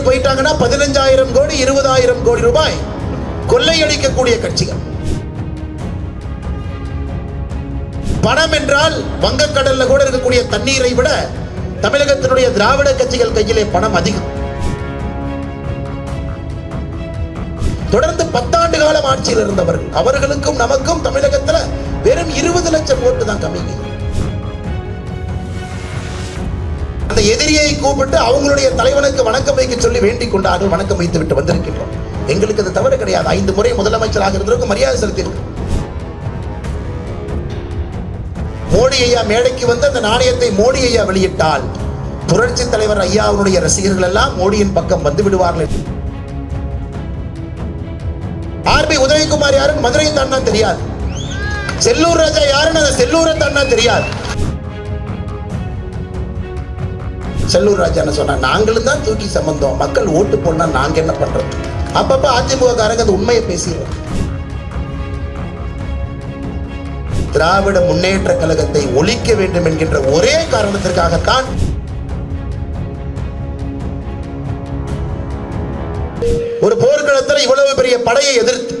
போயிட்டாங்கன்னா 15,000 கோடி 20,000 கோடி ரூபாய் கொள்ளையடிக்கக்கூடிய கட்சிகள். பணம் என்றால் வங்கக்கடல்ல கூட இருக்கக்கூடிய தண்ணீரை விட தமிழகத்தினுடைய திராவிட கட்சிகள் கையிலே பணம் அதிகம். தொடர்ந்து 10 ஆண்டு காலம் ஆட்சியில் இருந்தவர்கள், அவர்களுக்கும் நமக்கும் தமிழகத்தில் வெறும் 20 லட்சம் ஓட்டு தான் கம்மி. அந்த எதிரியை கூப்பிட்டு அவங்களுடைய தலைவனுக்கு வணக்கம் வைக்க சொல்லி வேண்டிக் கொண்டார்கள். வணக்கம் வைத்து விட்டு வந்திருக்கின்றோம். எங்களுக்கு அது தவறு கிடையாது. 5 முறை முதலமைச்சராக இருந்தவருக்கு மரியாதை செலுத்தியிருக்கு. மோடி ஐயா மேடைக்கு வந்து அந்த நாணயத்தை மோடி ஐயா வெளியிட்டால் புரட்சி தலைவர் ஐயா அவருடைய ரசிகர்கள் எல்லாம் மோடியின் பக்கம் வந்து விடுவார்கள். ஆர்பி உதயகுமார் யாருன்னு மதுரையை தாண்டா தெரியாது. செல்லூர் ராஜா யாருன்னு அந்த செல்லூரை தாண்டா தெரியாது. செல்லூர் ராஜா என்ன சொன்னா, நாங்களும் தான் தூக்கி சம்பந்தம், மக்கள் ஓட்டு போனா நாங்க என்ன பண்றது? அப்பப்ப அதிமுக காரங்க அந்த உண்மையை பேசிடுவோம். திராவிட முன்னேற்ற கழகத்தை ஒழிக்க வேண்டும் என்கின்ற ஒரே காரணத்திற்காகத்தான் ஒரு போர்க்களத்தில் இவ்வளவு பெரிய படையை எதிர்த்து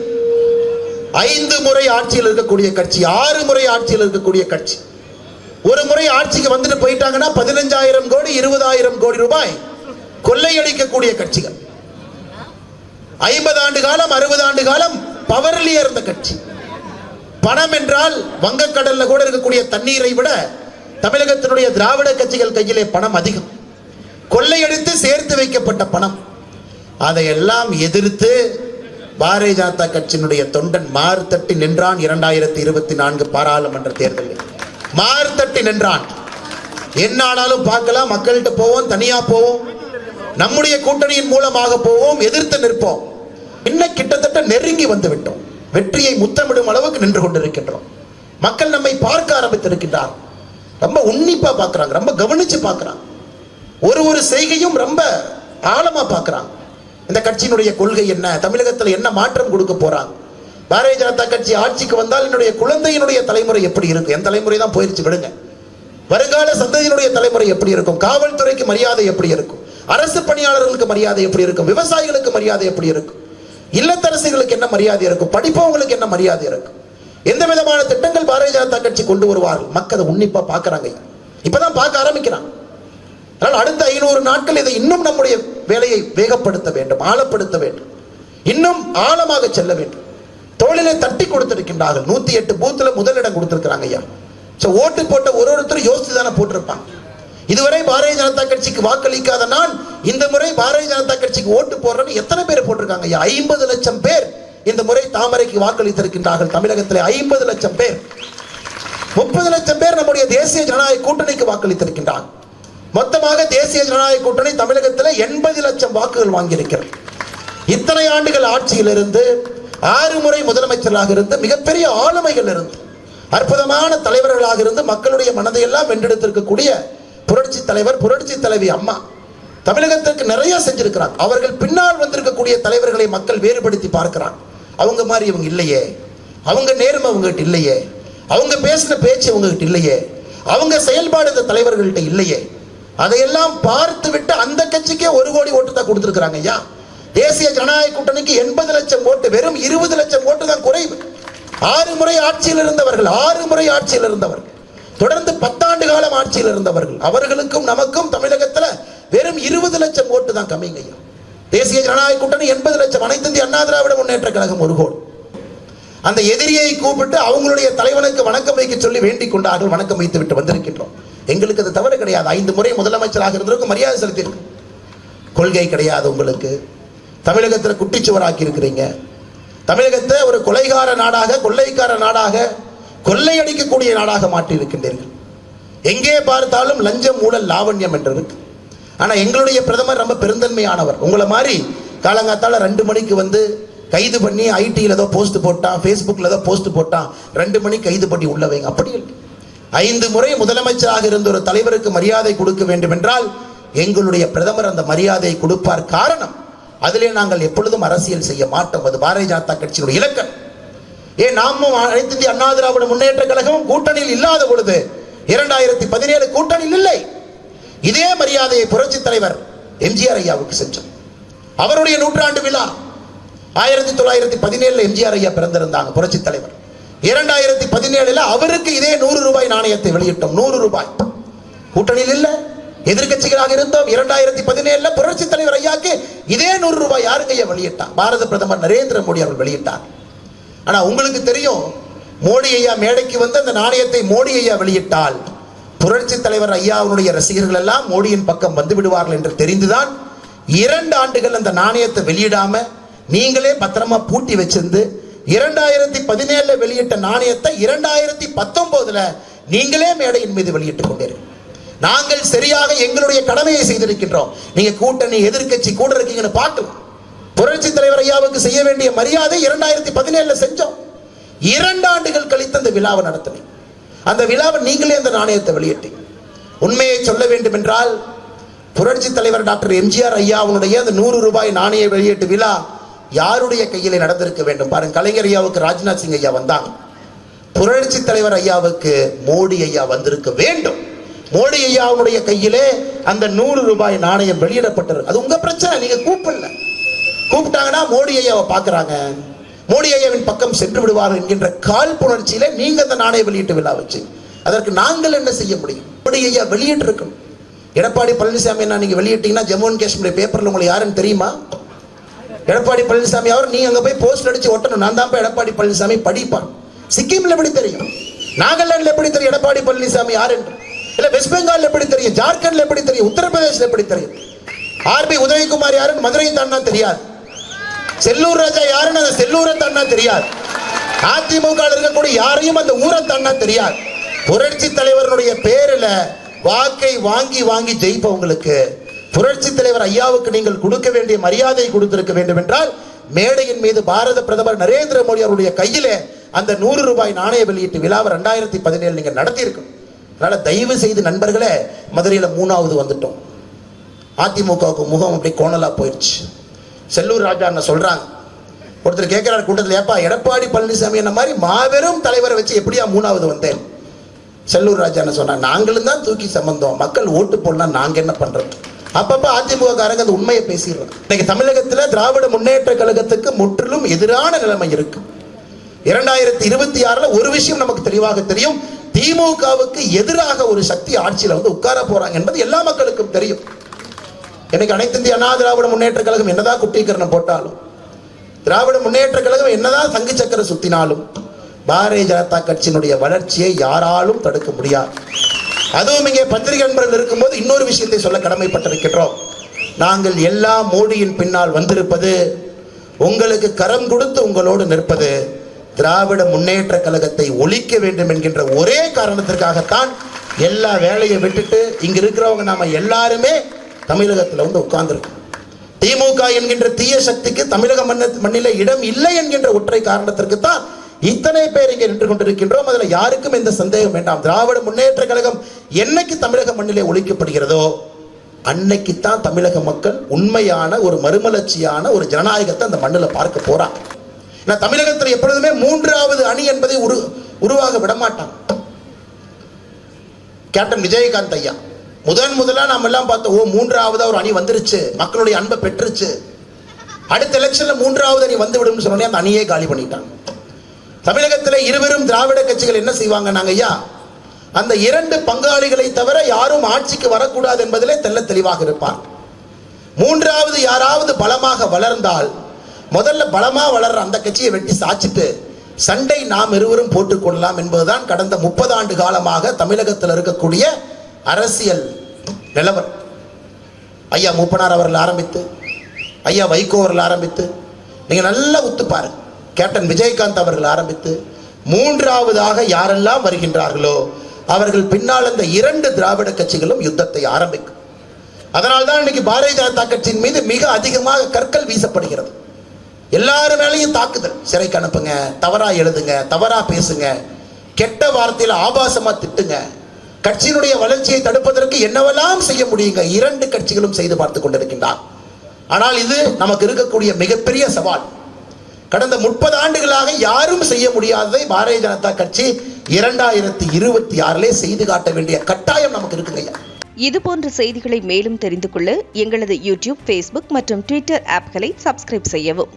5 முறை ஆட்சியில் இருக்கக்கூடிய கட்சி, 6 முறை ஆட்சியில் இருக்கக்கூடிய கட்சி, ஒரு முறை ஆட்சிக்கு வந்துட்டு போயிட்டாங்கன்னா 15,000 கோடி 20,000 கோடி ரூபாய் கொள்ளையடிக்கக்கூடிய கட்சிகள். 50 ஆண்டு காலம் 60 ஆண்டு காலம் பவர்லயே இருந்த கட்சி. பணம் என்றால் வங்கக்கடல்ல கூட இருக்கக்கூடிய தண்ணீரை விட தமிழகத்தினுடைய திராவிட கட்சிகள் கையிலே பணம் அதிகம். கொள்ளையடித்து சேர்த்து வைக்கப்பட்ட பணம். அதையெல்லாம் எதிர்த்து பாரதிய ஜனதா கட்சியினுடைய தொண்டன் மார்த்தட்டி நின்றான். 2024 பாராளுமன்ற தேர்தலில் மார்த்தட்டி நின்றான். என்ன ஆனாலும் பார்க்கலாம், மக்கள்கிட்ட போவோம், தனியா போவோம், நம்முடைய கூட்டணியின் மூலமாக போவோம், எதிர்த்து நிற்போம். இன்னும் கிட்டத்தட்ட நெருங்கி வந்து விட்டோம். வெற்றியை முத்தமிடும் அளவுக்கு நின்று கொண்டிருக்கின்றோம். மக்கள் நம்மை பார்க்க ஆரம்பித்திருக்கின்றார். ரொம்ப உன்னிப்பா பார்க்கிறாங்க, ரொம்ப கவனிச்சு பார்க்கிறாங்க. ஒரு செய்கையும் ரொம்ப ஆழமா பார்க்கிறாங்க. இந்த கட்சியினுடைய கொள்கை என்ன, தமிழகத்தில் என்ன மாற்றம் கொடுக்க போறாங்க, பாரதிய ஜனதா கட்சி ஆட்சிக்கு வந்தால் என்னுடைய குழந்தையினுடைய தலைமுறை எப்படி இருக்கும்? என் தலைமுறை தான் போயிருச்சு விடுங்க. வருங்கால சந்ததியினுடைய தலைமுறை எப்படி இருக்கும்? காவல்துறைக்கு மரியாதை எப்படி இருக்கும்? அரசு பணியாளர்களுக்கு மரியாதை எப்படி இருக்கும்? விவசாயிகளுக்கு மரியாதை எப்படி இருக்கும்? இல்லத்தரசிகளுக்கு என்ன மரியாதை இருக்கும்? படிப்பவங்களுக்கு என்ன மரியாதை இருக்கும்? எந்த விதமான திட்டங்கள் பாரதிய ஜனதா கட்சி கொண்டு வருவார்கள்? மக்கள் உன்னிப்பா பார்க்கறாங்க. இப்பதான் பார்க்க ஆரம்பிக்கிறாங்க. அதனால் அடுத்த 500 நாட்கள் இதை இன்னும் நம்முடைய வேலையை வேகப்படுத்த வேண்டும், ஆழப்படுத்த வேண்டும், இன்னும் ஆழமாக செல்ல வேண்டும். தோளிலே தட்டி கொடுத்திருக்கின்றார்கள். 108 பூத்துல முதலிடம் கொடுத்திருக்கிறாங்க ஐயா. ஓட்டு போட்ட ஒருத்தரும் யோசித்து தானே போட்டிருப்பாங்க. இதுவரை பாரதிய ஜனதா கட்சிக்கு வாக்களிக்காத நான் இந்த முறை பாரதிய ஜனதா கட்சிக்கு ஓட்டு போடுறேன்னு எத்தனை பேர் போட்டிருக்காங்க ஐயா? 50 லட்சம் பேர் இந்த முறை தாமரைக்கு வாக்களித்திருக்கின்றார்கள். தமிழகத்தில் 50 லட்சம் பேர். 30 லட்சம் பேர் நம்முடைய தேசிய ஜனநாயக கூட்டணிக்கு வாக்களித்திருக்கின்றார்கள். மொத்தமாக தேசிய ஜனநாயக கூட்டணி தமிழகத்தில் 80 லட்சம் வாக்குகள் வாங்கியிருக்கிறது. இத்தனை ஆண்டுகள் ஆட்சியில் இருந்து 6 முறை முதலமைச்சராக இருந்து மிகப்பெரிய ஆளுமைகள் இருந்து அற்புதமான தலைவர்களாக இருந்து மக்களுடைய மனதை எல்லாம் வென்றெடுத்திருக்கக்கூடிய புரட்சி தலைவர், புரட்சி தலைவி அம்மா தமிழகத்திற்கு நிறைய செஞ்சிருக்கிறாங்க. அவர்கள் பின்னால் வந்திருக்கக்கூடிய தலைவர்களை மக்கள் வேறுபடுத்தி பார்க்கிறாங்க. அவங்க மாதிரி இவங்க இல்லையே, அவங்க நேர்மை அவங்ககிட்ட இல்லையே, அவங்க பேசின பேச்சு அவங்ககிட்ட இல்லையே, அவங்க செயல்பாடு இந்த தலைவர்கள்ட்ட இல்லையே. அதையெல்லாம் பார்த்து விட்டு அந்த கட்சிக்கே 1 கோடி ஓட்டு தான் கொடுத்திருக்கிறாங்க ஐயா. தேசிய ஜனநாயக கூட்டணிக்கு 80 லட்சம் ஓட்டு, வெறும் 20 லட்சம் ஓட்டு தான் குறைவு. 6 முறை ஆட்சியில் இருந்தவர்கள், 6 முறை ஆட்சியில் இருந்தவர்கள், தொடர்ந்து 10 ஆண்டு காலம் ஆட்சியில் இருந்தவர்கள், அவர்களுக்கும் நமக்கும் தமிழகத்தில் வெறும் 20 லட்சம் ஓட்டு தான் கம்மிங்க ஐயா. தேசிய ஜனநாயக கூட்டணி 80 லட்சம், அனைத்து இந்திய அண்ணா திராவிட முன்னேற்ற கழகம் 1 கோடி. அந்த எதிரியை கூப்பிட்டு அவங்களுடைய தலைவனுக்கு வணக்கம் வைக்க சொல்லி வேண்டிக் கொண்டார்கள். வணக்கம் வைத்து விட்டு வந்திருக்கின்றோம். எங்களுக்கு அது தவறு கிடையாது. 5 முறை முதலமைச்சராக இருந்தவருக்கு மரியாதை செலுத்தியிருக்கு. கொள்கை கிடையாது உங்களுக்கு. தமிழகத்தில் குட்டிச்சுவராக்கி இருக்கிறீங்க. தமிழகத்தை ஒரு கொலைகார நாடாக, கொள்ளைக்கார நாடாக, கொள்ளையடிக்கக்கூடிய நாடாக மாற்றி இருக்கின்றீர்கள். எங்கே பார்த்தாலும் லஞ்சம், ஊழல், லாவண்யம் என்று இருக்கு. ஆனா எங்களுடைய பிரதமர் ரொம்ப பெருந்தன்மையானவர். உங்களை மாதிரி காலங்காத்தால 2 மணிக்கு வந்து கைது பண்ணி ஐடியில் ஏதோ போஸ்ட் போட்டான், ஃபேஸ்புக்கில் ஏதோ போஸ்ட் போட்டான், 2 மணிக்கு கைது பண்ணி உள்ள வைங்க. அப்படி இல்லை. 5 முறை முதலமைச்சராக இருந்த ஒரு தலைவருக்கு மரியாதை கொடுக்க வேண்டும் என்றால் எங்களுடைய பிரதமர் அந்த மரியாதையை கொடுப்பார். காரணம், அதிலே நாங்கள் எப்பொழுதும் அரசியல் செய்ய மாட்டோம். அது பாரதிய ஜனதா கட்சியினுடைய இலக்கம். நாமும் அனைத்து இந்திய அண்ணா திராவிட முன்னேற்ற கழகமும் கூட்டணியில் இல்லாத பொழுது 2017 கூட்டணியில் இல்லை. இதே மரியாதையை புரட்சி தலைவர் எம்ஜிஆர் ஐயாவுக்கு செஞ்சோம். அவருடைய நூற்றாண்டு விழா 1917 எம்ஜிஆர் ஐயா பிறந்திருந்தாங்க, புரட்சி தலைவர். 2017 அவருக்கு இதே 100 ரூபாய் நாணயத்தை வெளியிட்டோம். 100 ரூபாய். கூட்டணியில் இல்ல, எதிர்கட்சிகளாக இருந்தோம். 2017 புரட்சி தலைவர் ஐயாக்கு இதே 100 ரூபாய் யாருங்க ஐயா வெளியிட்டார்? பாரத பிரதமர் நரேந்திர மோடி அவர்கள் வெளியிட்டார். ஆனா உங்களுக்கு தெரியும், மோடி ஐயா மேடைக்கு வந்து அந்த நாணயத்தை மோடி ஐயா வெளியிட்டால் புரட்சி தலைவர் ஐயாவுடைய ரசிகர்கள் எல்லாம் மோடியின் பக்கம் வந்து விடுவார்கள் என்று தெரிந்துதான் 2 ஆண்டுகள் அந்த நாணயத்தை வெளியிடாம நீங்களே பத்திரமா பூட்டி வச்சிருந்து 2017 வெளியிட்ட நாணயத்தை 2019 நீங்களே மேடையின் மீது வெளியிட்டுக் கொண்டீர்கள். நாங்கள் சரியாக எங்களுடைய கடமையை செய்திருக்கின்றோம். நீங்க கூட்டணி எதிர்க்கட்சி கூட இருக்கீங்கன்னு பார்க்கலாம். புரட்சி தலைவர் ஐயாவுக்கு செய்ய வேண்டிய மரியாதை 2017 செஞ்சோம். 2 ஆண்டுகள் கழித்து அந்த விழாவை நடத்தினோம். அந்த விழாவை நீங்களே அந்த நாணயத்தை வெளியிட்டீங்க. உண்மையை சொல்ல வேண்டும் என்றால் புரட்சி தலைவர் டாக்டர் எம்ஜிஆர் ஐயாவுடைய அந்த 100 ரூபாய் நாணய வெளியீட்டு விழா யாருடைய கையிலே நடந்திருக்க வேண்டும் பாருங்க. கலைஞர் ஐயாவுக்கு ராஜ்நாத் சிங் ஐயா வந்தாங்க. புரட்சி தலைவர் ஐயாவுக்கு மோடி ஐயா வந்திருக்க வேண்டும். மோடி ஐயாவுடைய கையிலே அந்த 100 ரூபாய் நாணயம் வெளியிடப்பட்டது. அது உங்க பிரச்சனை, நீங்க கூப்பிடல. கூப்பிட்டாங்கன்னா மோடி ஐயாவை பார்க்கறாங்க, மோடி ஐயாவின் பக்கம் சென்று விடுவார்கள் என்கின்ற காழ்ப்புணர்ச்சியில நீங்க அந்த நாணய வெளியீட்டு விழா வச்சு அதற்கு நாங்கள் என்ன செய்ய முடியும்? மோடி ஐயா வெளியிட்டு இருக்கணும். எடப்பாடி பழனிசாமி என்ன நீங்க வெளியிட்டீங்கன்னா ஜம்மு அண்ட் காஷ்மீர் பேப்பர்ல உங்களுக்கு யாருன்னு தெரியுமா? எடப்பாடி பழனிசாமி அவர் நீங்க அங்க போய் போஸ்ட் அடிச்சு ஒட்டணும். நான் தான் எடப்பாடி பழனிசாமி படிப்பான். சிக்கிம்ல எப்படி தெரியும்? நாகாலாந்துல எப்படி தெரியும் எடப்பாடி பழனிசாமி யார் என்று? இல்ல வெஸ்ட் பெங்கால் எப்படி தெரியும்? ஜார்க்கண்ட்ல எப்படி தெரியும்? உத்தரப்பிரதேசல எப்படி தெரியும்? ஆர்பி உதயகுமார் யாருன்னு மதுரையை தாண்டா தெரியாது. செல்லூர் ராஜா யாருன்னு அந்த செல்லூரை தாண்டா தெரியாது. அதிமுக இருக்கக்கூடிய யாரையும் அந்த ஊரை தாண்டா தெரியாது. புரட்சி தலைவருடைய பேரில் வாக்கை வாங்கி வாங்கி ஜெயிப்பவங்களுக்கு புரட்சி தலைவர் ஐயாவுக்கு நீங்கள் கொடுக்க வேண்டிய மரியாதை கொடுத்திருக்க வேண்டும் என்றால் மேடையின் மீது பாரத பிரதமர் நரேந்திர மோடி அவருடைய கையிலே அந்த 100 ரூபாய் நாணய வெளியீட்டு விழாவை 2017 நீங்க நடத்தியிருக்கணும். அதனால தயவு செய்து நண்பர்களே, மதுரையில் 3வது வந்துட்டோம். அதிமுகவுக்கு முகம் அப்படி கோணலா போயிடுச்சு. செல்லூர் ராஜா சொல்றாங்க, ஒருத்தர் கேட்கிறார் கூட்டத்தில், ஏப்பா எடப்பாடி பழனிசாமி என்ன மாதிரி மாபெரும் தலைவரை வச்சு எப்படியா 3வது வந்தேன்? செல்லூர் ராஜா என்ன சொன்னாங்க, நாங்களும் தான் தூக்கி சம்பந்தம், மக்கள் ஓட்டு போடலாம், நாங்க என்ன பண்றது? அப்பப்ப அதிமுக காரங்க அந்த உண்மையை பேசிடுறோம். இன்னைக்கு தமிழகத்தில் திராவிட முன்னேற்ற கழகத்துக்கு முற்றிலும் எதிரான நிலைமை இருக்கு. 2026 ஒரு விஷயம் நமக்கு தெளிவாக தெரியும், திமுகவுக்கு எதிராக ஒரு சக்தி ஆட்சியில் வந்து உட்கார போறாங்க என்பது எல்லா மக்களுக்கும் தெரியும். இன்னைக்கு அனைத்து இந்திய அண்ணா திராவிட முன்னேற்ற கழகம் என்னதான் குட்டீகரணம் போட்டாலும், திராவிட முன்னேற்ற கழகம் என்னதான் சங்கு சக்கர சுத்தினாலும் பாரதிய ஜனதா கட்சியினுடைய வளர்ச்சியை யாராலும் தடுக்க முடியாது. அதுவும் இங்கே பத்திரிகை நண்பர்கள் இருக்கும்போது இன்னொரு விஷயத்தை சொல்ல கடமைப்பட்டிருக்கின்றோம். நாங்கள் எல்லா மோடியின் பின்னால் வந்திருப்பது, உங்களுக்கு கரம் கொடுத்து உங்களோடு நிற்பது, திராவிட முன்னேற்ற கழகத்தை ஒழிக்க வேண்டும் என்கின்ற ஒரே காரணத்திற்காகத்தான் எல்லா வேலையை விட்டுட்டு இங்க இருக்கிறவங்க நாம எல்லாருமே தமிழகத்தில் வந்து உட்கார்ந்துருக்கோம். திமுக என்கின்ற தீய சக்திக்கு தமிழக மண்ணில இடம் இல்லை என்கின்ற ஒற்றை காரணத்திற்கு தான் இத்தனை பேர் இங்கே நின்று கொண்டிருக்கின்றோம். அதுல யாருக்கும் எந்த சந்தேகம் வேண்டாம். திராவிட முன்னேற்ற கழகம் என்னைக்கு தமிழக மண்ணிலே ஒழிக்கப்படுகிறதோ அன்னைக்கு தான் தமிழக மக்கள் உண்மையான ஒரு மறுமலர்ச்சியான ஒரு ஜனநாயகத்தை அந்த மண்ணில் பார்க்க போறாங்க. தமிழகத்தில் எப்பொழுதுமே 3வது அணி என்பதை உருவாக விடமாட்டாங்க. கேப்டன் விஜயகாந்த் ஐயா முதலா நாம எல்லாம் பார்த்தோம், 3வது ஒரு அணி வந்துருச்சு, மக்களுடைய அன்பை பெற்றுச்சு, அடுத்த எலெக்ஷன்ல 3வது அணி வந்து விடும் சொன்னோடனே அந்த அணியே காலி பண்ணிட்டாங்க. தமிழகத்தில் இருவரும் திராவிட கட்சிகள் என்ன செய்வாங்க, நாங்க ஐயா அந்த 2 பங்காளிகளை தவிர யாரும் ஆட்சிக்கு வரக்கூடாது என்பதிலே தெல்ல தெளிவாக இருப்பார். 3வது யாராவது பலமாக வளர்ந்தால் முதல்ல பலமா வளர்ற அந்த கட்சியை வெட்டி சாச்சிட்டு சண்டை நாம் இருவரும் போட்டுக் கொள்ளலாம் என்பதுதான் கடந்த 30 ஆண்டு காலமாக தமிழகத்தில் இருக்கக்கூடிய அரசியல் நிலவரம். ஐயா மூப்பனார் அவர்கள் ஆரம்பித்து, ஐயா வைகோ அவர்கள் ஆரம்பித்து, நீங்க நல்லா உத்து பாருங்க, கேப்டன் விஜயகாந்த் அவர்கள் ஆரம்பித்து 3வதாக யாரெல்லாம் வருகின்றார்களோ அவர்கள் பின்னால் இந்த 2 திராவிட கட்சிகளும் யுத்தத்தை ஆரம்பிக்கும். அதனால்தான் இன்னைக்கு பாரதிய ஜனதா கட்சியின் மீது மிக அதிகமாக கற்கள் வீசப்படுகிறது. எல்லாரும் மேலையும் தாக்குதல், சிறைக்கு அனுப்புங்க, தவறா எழுதுங்க, தவறா பேசுங்க, கெட்ட வார்த்தையில ஆபாசமா திட்டுங்க, கட்சியினுடைய வளர்ச்சியை தடுப்பதற்கு என்னவெல்லாம் செய்ய முடியுங்க 2 கட்சிகளும் செய்து பார்த்து கொண்டிருக்கின்றார். ஆனால் இது நமக்கு இருக்கக்கூடிய மிகப்பெரிய சவால். கடந்த 30 ஆண்டுகளாக யாரும் செய்ய முடியாததை பாரதிய ஜனதா கட்சி 2026 செய்து காட்ட வேண்டிய கட்டாயம் நமக்கு இருக்குங்க. இதுபோன்ற செய்திகளை மேலும் தெரிந்து கொள்ள எங்களது யூடியூப், ஃபேஸ்புக் மற்றும் ட்விட்டர் ஆப்களை சப்ஸ்கிரைப் செய்யவும்.